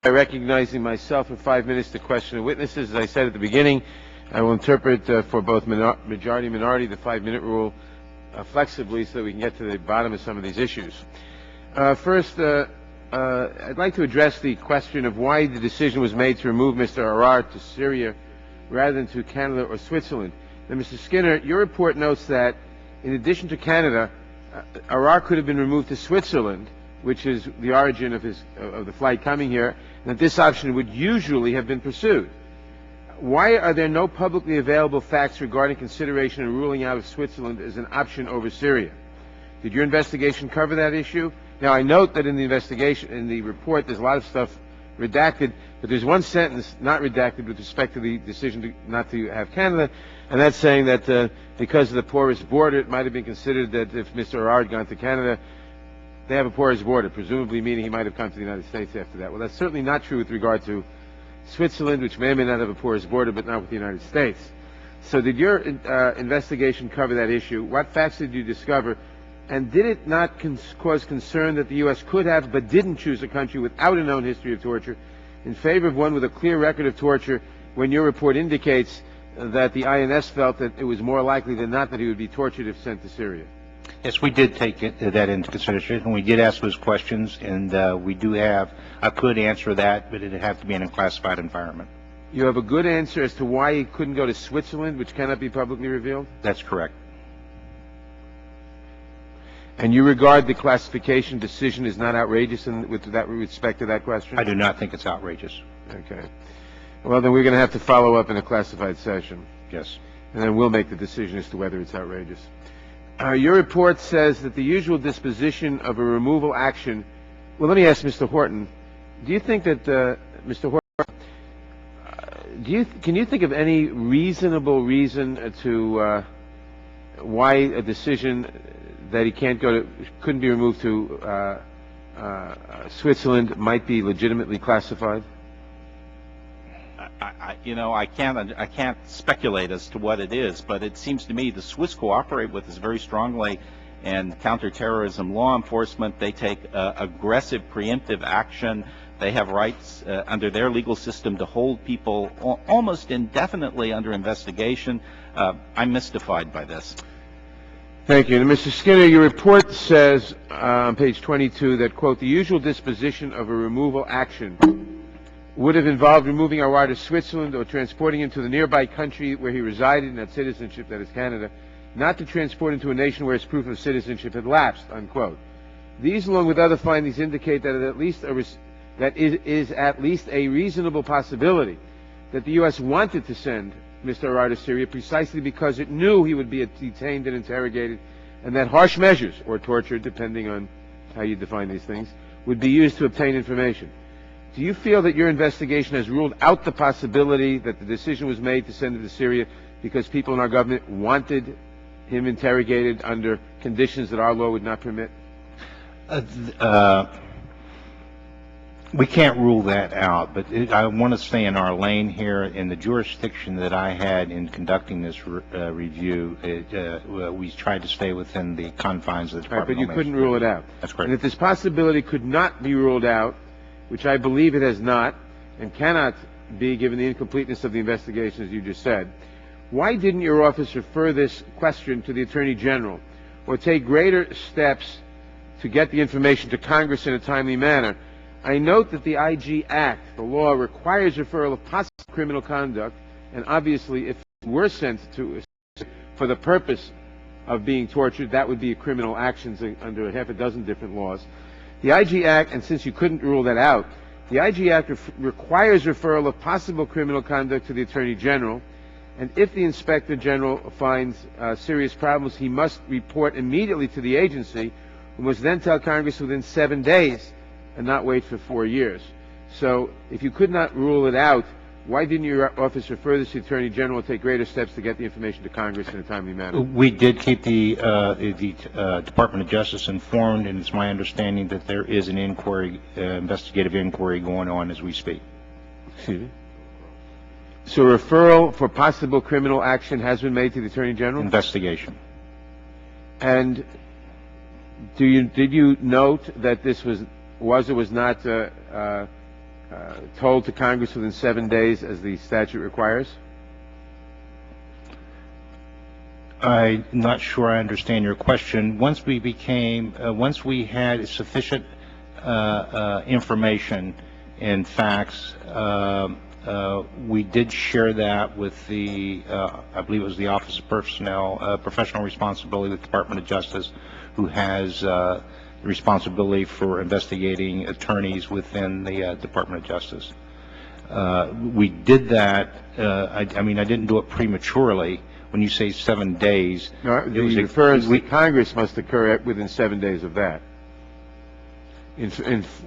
By recognizing myself for 5 minutes to question the witnesses. As I said at the beginning, I will interpret for both majority and minority the 5-minute rule flexibly so that we can get to the bottom of some of these issues. First, I'd like to address the question of why the decision was made to remove Mr. Arar to Syria rather than to Canada or Switzerland. Now, Mr. Skinner, your report notes that in addition to Canada, Arar could have been removed to Switzerland, which is the origin of the flight coming here, and that this option would usually have been pursued. Why are there no publicly available facts regarding consideration and ruling out of Switzerland as an option over Syria? Did your investigation cover that issue? Now, I note that in the investigation, in the report, there's a lot of stuff redacted, but there's one sentence not redacted with respect to the decision not to have Canada, and that's saying that because of the porous border, it might have been considered that if Mr. Arar had gone to Canada, they have a porous border, presumably meaning he might have come to the United States after that. Well, that's certainly not true with regard to Switzerland, which may or may not have a porous border, but not with the United States. So did your investigation cover that issue? What facts did you discover? And did it not cause concern that the U.S. could have but didn't choose a country without a known history of torture in favor of one with a clear record of torture when your report indicates that the INS felt that it was more likely than not that he would be tortured if sent to Syria? Yes, we did take that into consideration. We did ask those questions, and we do have, I could answer that, but it'd have to be in a classified environment. You have a good answer as to why he couldn't go to Switzerland, which cannot be publicly revealed? That's correct. And you regard the classification decision as not outrageous with respect to that question? I do not think it's outrageous. Okay. Well, then we're going to have to follow up in a classified session. Yes. And then we'll make the decision as to whether it's outrageous. Your report says that the usual disposition of a removal action... Well, let me ask Mr. Horton. Do you think that, Mr. Horton, can you think of any reasonable reason to why a decision that he couldn't be removed to Switzerland might be legitimately classified? I can't speculate as to what it is, but it seems to me the Swiss cooperate with us very strongly, and counterterrorism law enforcement, they take aggressive preemptive action. They have rights under their legal system to hold people almost indefinitely under investigation. I'm mystified by this. Thank you. And Mr. Skinner, your report says on page 22 that, quote, the usual disposition of a removal action would have involved removing Arar to Switzerland or transporting him to the nearby country where he resided and had citizenship, that is Canada, not to transport him to a nation where his proof of citizenship had lapsed, unquote. These, along with other findings, indicate that it is at least a reasonable possibility that the U.S. wanted to send Mr. Arar to Syria precisely because it knew he would be detained and interrogated, and that harsh measures, or torture, depending on how you define these things, would be used to obtain information. Do you feel that your investigation has ruled out the possibility that the decision was made to send him to Syria because people in our government wanted him interrogated under conditions that our law would not permit? We can't rule that out, but I want to stay in our lane here. In the jurisdiction that I had in conducting this review, we tried to stay within the confines of the Department. Right, but you couldn't rule it out. That's correct. And if this possibility could not be ruled out, which I believe it has not and cannot be given the incompleteness of the investigation, as you just said, why didn't your office refer this question to the Attorney General or take greater steps to get the information to Congress in a timely manner? I note that the IG Act, the law, requires referral of possible criminal conduct, and obviously if it were sent to for the purpose of being tortured, that would be a criminal action under a half a dozen different laws. The IG Act, and since you couldn't rule that out, the IG Act requires referral of possible criminal conduct to the Attorney General, and if the Inspector General finds serious problems, he must report immediately to the agency, who must then tell Congress within 7 days and not wait for 4 years. So if you could not rule it out, why didn't your office refer this to the Attorney General and take greater steps to get the information to Congress in a timely manner? We did keep the Department of Justice informed, and it's my understanding that there is an inquiry, investigative inquiry going on as we speak. Excuse me? So referral for possible criminal action has been made to the Attorney General? Investigation. And did you note that this was or was not told to Congress within 7 days as the statute requires? I'm not sure I understand your question. Once we had sufficient information and facts, we did share that with the, I believe it was the Office of Personnel, Professional Responsibility with the Department of Justice, who has responsibility for investigating attorneys within the Department of Justice. We did that. I mean, I didn't do it prematurely. When you say 7 days, No, the reference to Congress must occur within 7 days of that.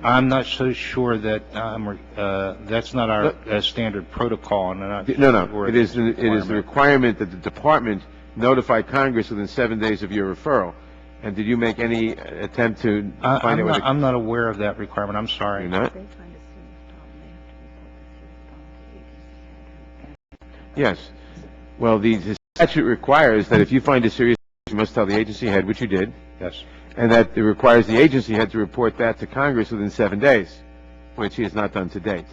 I'm not so sure that that's not our standard protocol. And No. It is the requirement that the department notify Congress within 7 days of your referral. And did you make any attempt to find out? I'm not aware of that requirement. I'm sorry. You're not? Yes. Well, the statute requires that if you find a serious issue, you must tell the agency head, which you did. Yes. And that it requires the agency head to report that to Congress within 7 days, which he has not done to date.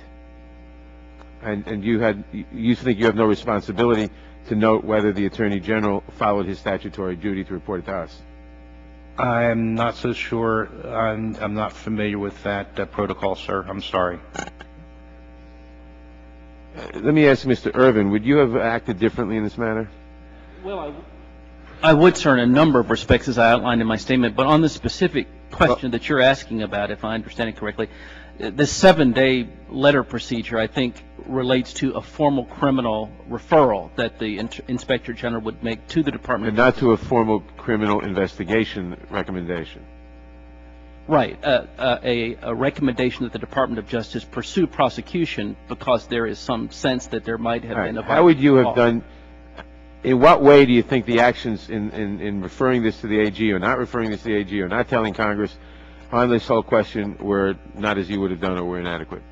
And you think you have no responsibility to note whether the Attorney General followed his statutory duty to report it to us? I'm not so sure. I'm not familiar with that protocol, sir. I'm sorry. Let me ask Mr. Irvin, would you have acted differently in this matter? Well, I would, sir, in a number of respects, as I outlined in my statement. But on the specific question that you're asking about, if I understand it correctly, the 7-day letter procedure, I think, relates to a formal criminal referral that the Inspector General would make to the Department. And not to a formal criminal investigation recommendation. Right. A recommendation that the Department of Justice pursue prosecution because there is some sense that there might have been a violation. How would you have done? In what way do you think the actions in referring this to the AG or not referring this to the AG or not telling Congress on this whole question were not as you would have done or were inadequate?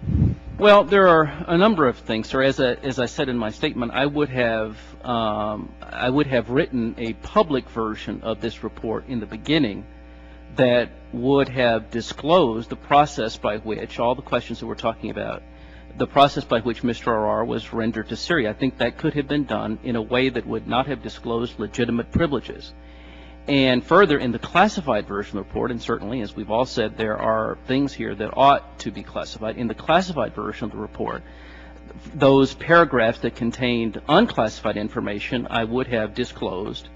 Well, there are a number of things, sir. As I said in my statement, I would have written a public version of this report in the beginning that would have disclosed the process by which all the questions that we're talking about, the process by which Mr. Arar was rendered to Syria. I think that could have been done in a way that would not have disclosed legitimate privileges. And further, in the classified version of the report, and certainly, as we've all said, there are things here that ought to be classified. In the classified version of the report, those paragraphs that contained unclassified information, I would have disclosed,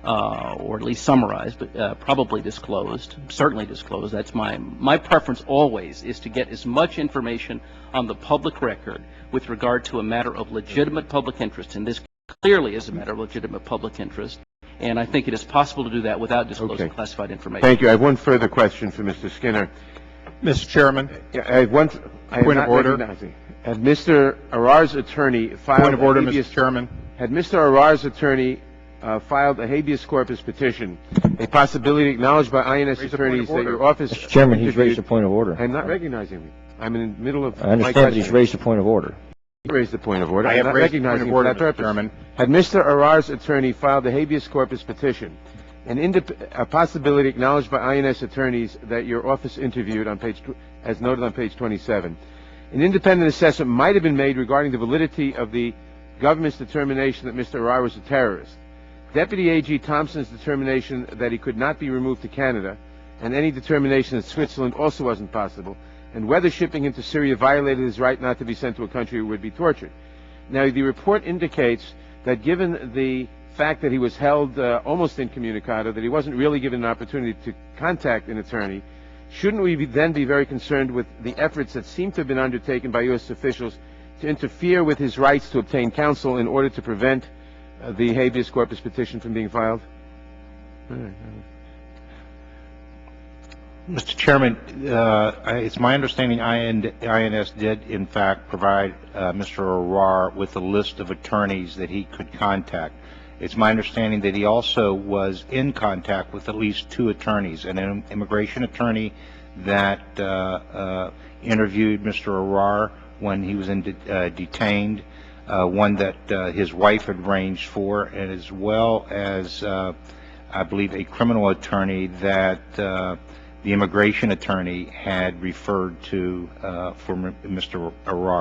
or at least summarized, but probably disclosed, certainly disclosed. That's my preference always, is to get as much information on the public record with regard to a matter of legitimate public interest. And this clearly is a matter of legitimate public interest. And I think it is possible to do that without disclosing classified information. Thank you. I have one further question for Mr. Skinner. Mr. Chairman. Yeah, I have one. Point of order. Had Mr. Arar's attorney filed Point of order, Mr. Chairman. Had Mr. Arar's attorney filed a habeas corpus petition, a possibility acknowledged by INS attorneys that your office... Mr. Chairman, he's raised a point of order. I'm not recognizing me. I'm in the middle of I understand that he's raised a point of order. Raised the point of order. I I'm have not raised the recognizing point of order, for that purpose. Mr. Chairman. Had Mr. Arar's attorney filed a habeas corpus petition, a possibility acknowledged by INS attorneys that your office interviewed on as noted on page 27, an independent assessment might have been made regarding the validity of the government's determination that Mr. Arar was a terrorist. Deputy AG Thompson's determination that he could not be removed to Canada, and any determination that Switzerland also wasn't possible, and whether shipping him to Syria violated his right not to be sent to a country where he would be tortured. Now, the report indicates that given the fact that he was held almost incommunicado, that he wasn't really given an opportunity to contact an attorney, shouldn't we then be very concerned with the efforts that seem to have been undertaken by U.S. officials to interfere with his rights to obtain counsel in order to prevent the habeas corpus petition from being filed? Mr. Chairman, it's my understanding INS did, in fact, provide Mr. Arar with a list of attorneys that he could contact. It's my understanding that he also was in contact with at least 2 attorneys, an immigration attorney that interviewed Mr. Arar when he was detained, one that his wife had arranged for, and as well as, I believe, a criminal attorney that the immigration attorney had referred to for Mr. Arar.